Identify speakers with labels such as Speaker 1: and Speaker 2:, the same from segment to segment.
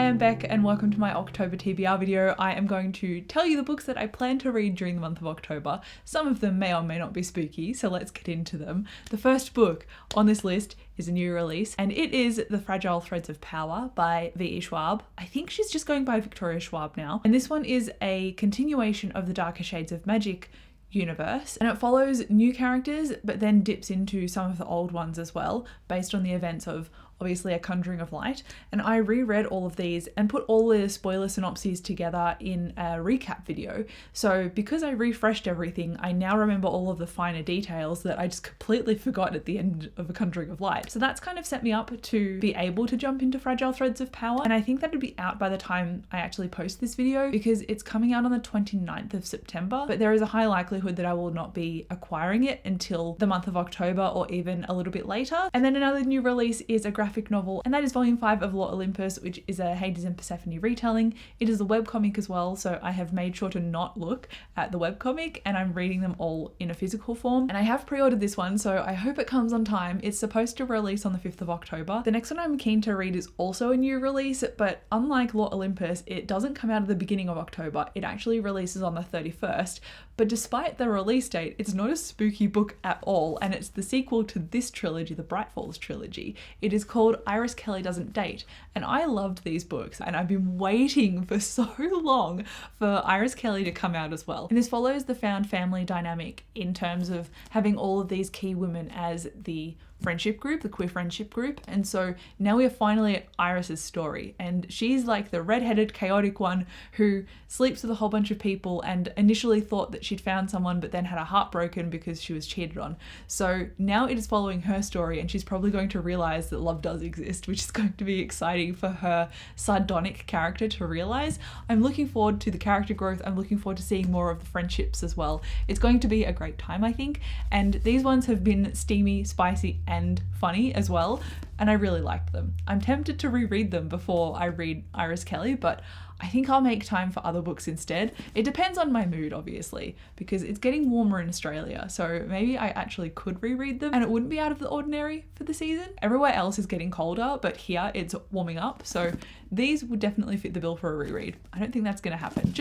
Speaker 1: am Beck and welcome to my October TBR video. I am going to tell you the books that I plan to read during the month of October. Some of them may or may not be spooky, so let's get into them. The first book on this list is a new release, and it is The Fragile Threads of Power by V.E. Schwab. I think she's just going by Victoria Schwab now. And this one is a continuation of the Darker Shades of Magic universe, and it follows new characters but then dips into some of the old ones as well, based on the events of obviously A Conjuring of Light. And I reread all of these and put all the spoiler synopses together in a recap video. So because I refreshed everything, I now remember all of the finer details that I just completely forgot at the end of A Conjuring of Light. So that's kind of set me up to be able to jump into Fragile Threads of Power, and I think that would be out by the time I actually post this video because it's coming out on the 29th of September, but there is a high likelihood that I will not be acquiring it until the month of October or even a little bit later. And then another new release is a graphic novel, and that is volume 5 of Lord Olympus, which is a Hades and Persephone retelling. It is a webcomic as well, so I have made sure to not look at the webcomic, and I'm reading them all in a physical form. And I have pre-ordered this one, so I hope it comes on time. It's supposed to release on the 5th of October. The next one I'm keen to read is also a new release, but unlike Lord Olympus, it doesn't come out at the beginning of October. It actually releases on the 31st. But despite the release date, it's not a spooky book at all, and it's the sequel to this trilogy, the Bright Falls trilogy. It is called Iris Kelly Doesn't Date, and I loved these books, and I've been waiting for so long for Iris Kelly to come out as well. And this follows the found family dynamic in terms of having all of these key women as the friendship group, the queer friendship group. And so now we are finally at Iris's story, and she's like the redheaded chaotic one who sleeps with a whole bunch of people and initially thought that she'd found someone but then had her heart broken because she was cheated on. So now it is following her story, and she's probably going to realize that love does exist, which is going to be exciting for her sardonic character to realize. I'm looking forward to the character growth. I'm looking forward to seeing more of the friendships as well. It's going to be a great time, I think, and these ones have been steamy, spicy, and funny as well, and I really liked them. I'm tempted to reread them before I read Iris Kelly, but I think I'll make time for other books instead. It depends on my mood, obviously, because it's getting warmer in Australia, so maybe I actually could reread them and it wouldn't be out of the ordinary for the season. Everywhere else is getting colder, but here it's warming up, so these would definitely fit the bill for a reread. I don't think that's going to happen.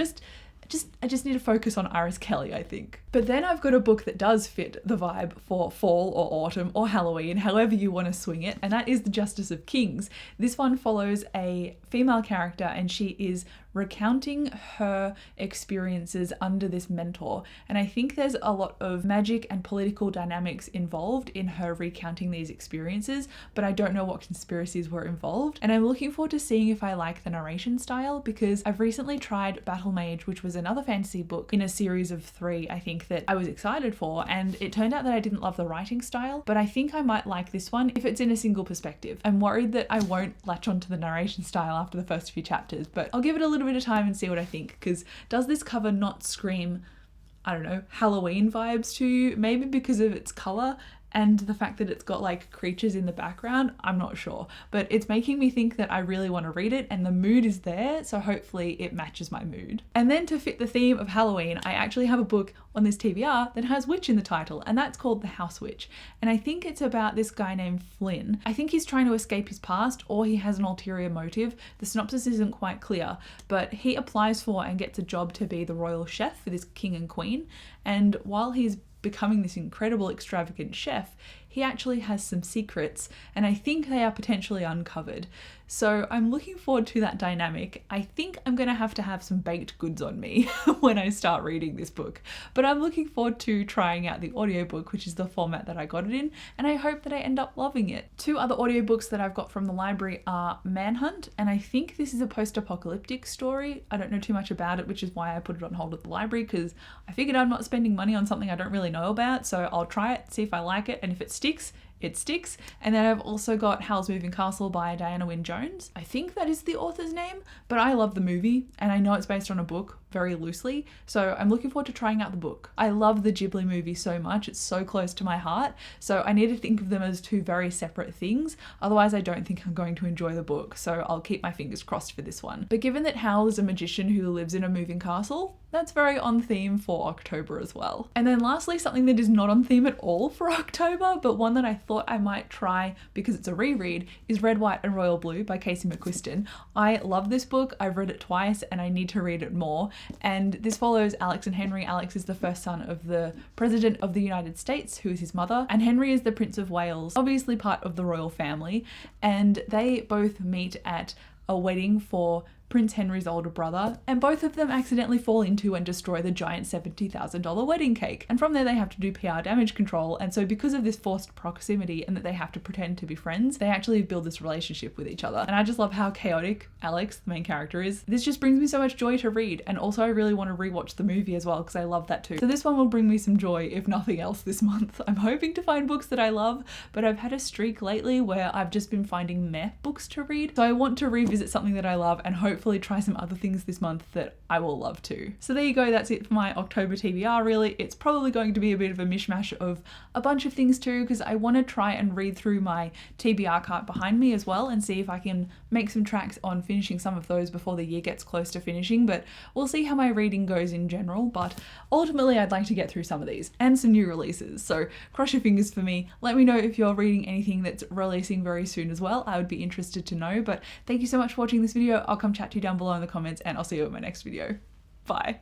Speaker 1: I just need to focus on Iris Kelly, I think. But then I've got a book that does fit the vibe for fall or autumn or Halloween, however you want to swing it, and that is The Justice of Kings. This one follows a female character, and she is recounting her experiences under this mentor. And I think there's a lot of magic and political dynamics involved in her recounting these experiences, but I don't know what conspiracies were involved. And I'm looking forward to seeing if I like the narration style, because I've recently tried Battle Mage, which was another fantasy book in a series of 3, I think, that I was excited for, and it turned out that I didn't love the writing style, but I think I might like this one if it's in a single perspective. I'm worried that I won't latch onto the narration style after the first few chapters, but I'll give it a little bit of time and see what I think, because does this cover not scream, I don't know, Halloween vibes to you? Maybe because of its colour and the fact that it's got like creatures in the background, I'm not sure, but it's making me think that I really want to read it, and the mood is there, so hopefully it matches my mood. And then to fit the theme of Halloween, I actually have a book on this TBR that has witch in the title, and that's called The House Witch. And I think it's about this guy named Flynn. I think he's trying to escape his past, or he has an ulterior motive. The synopsis isn't quite clear, but he applies for and gets a job to be the royal chef for this king and queen, and while he's becoming this incredible extravagant chef, he actually has some secrets, and I think they are potentially uncovered. So I'm looking forward to that dynamic. I think I'm going to have some baked goods on me when I start reading this book, but I'm looking forward to trying out the audiobook, which is the format that I got it in, and I hope that I end up loving it. 2 other audiobooks that I've got from the library are Manhunt, and I think this is a post-apocalyptic story. I don't know too much about it, which is why I put it on hold at the library, because I figured I'm not spending money on something I don't really know about, so I'll try it, see if I like it, and if it sticks, it sticks. And then I've also got Howl's Moving Castle by Diana Wynne Jones. I think that is the author's name, but I love the movie, and I know it's based on a book very loosely, so I'm looking forward to trying out the book. I love the Ghibli movie so much, it's so close to my heart, so I need to think of them as 2 very separate things, otherwise I don't think I'm going to enjoy the book, so I'll keep my fingers crossed for this one. But given that Howl is a magician who lives in a moving castle, that's very on theme for October as well. And then lastly, something that is not on theme at all for October, but one that I thought I might try, because it's a reread, is Red, White and Royal Blue by Casey McQuiston. I love this book. I've read it twice and I need to read it more. And this follows Alex and Henry. Alex is the first son of the President of the United States, who is his mother, and Henry is the Prince of Wales, obviously part of the royal family, and they both meet at a wedding for Prince Henry's older brother, and both of them accidentally fall into and destroy the giant $70,000 wedding cake. And from there they have to do PR damage control, and so because of this forced proximity and that they have to pretend to be friends, they actually build this relationship with each other. And I just love how chaotic Alex, the main character, is. This just brings me so much joy to read, and also I really want to rewatch the movie as well because I love that too. So this one will bring me some joy if nothing else this month. I'm hoping to find books that I love, but I've had a streak lately where I've just been finding meh books to read. So I want to revisit something that I love and hopefully try some other things this month that I will love too. So there you go, that's it for my October TBR really. It's probably going to be a bit of a mishmash of a bunch of things too, because I want to try and read through my TBR cart behind me as well and see if I can make some tracks on finishing some of those before the year gets close to finishing, but we'll see how my reading goes in general. But ultimately I'd like to get through some of these and some new releases, so cross your fingers for me. Let me know if you're reading anything that's releasing very soon as well. I would be interested to know. But thank you so much for watching this video. I'll come chat to you down below in the comments, and I'll see you in my next video. Bye.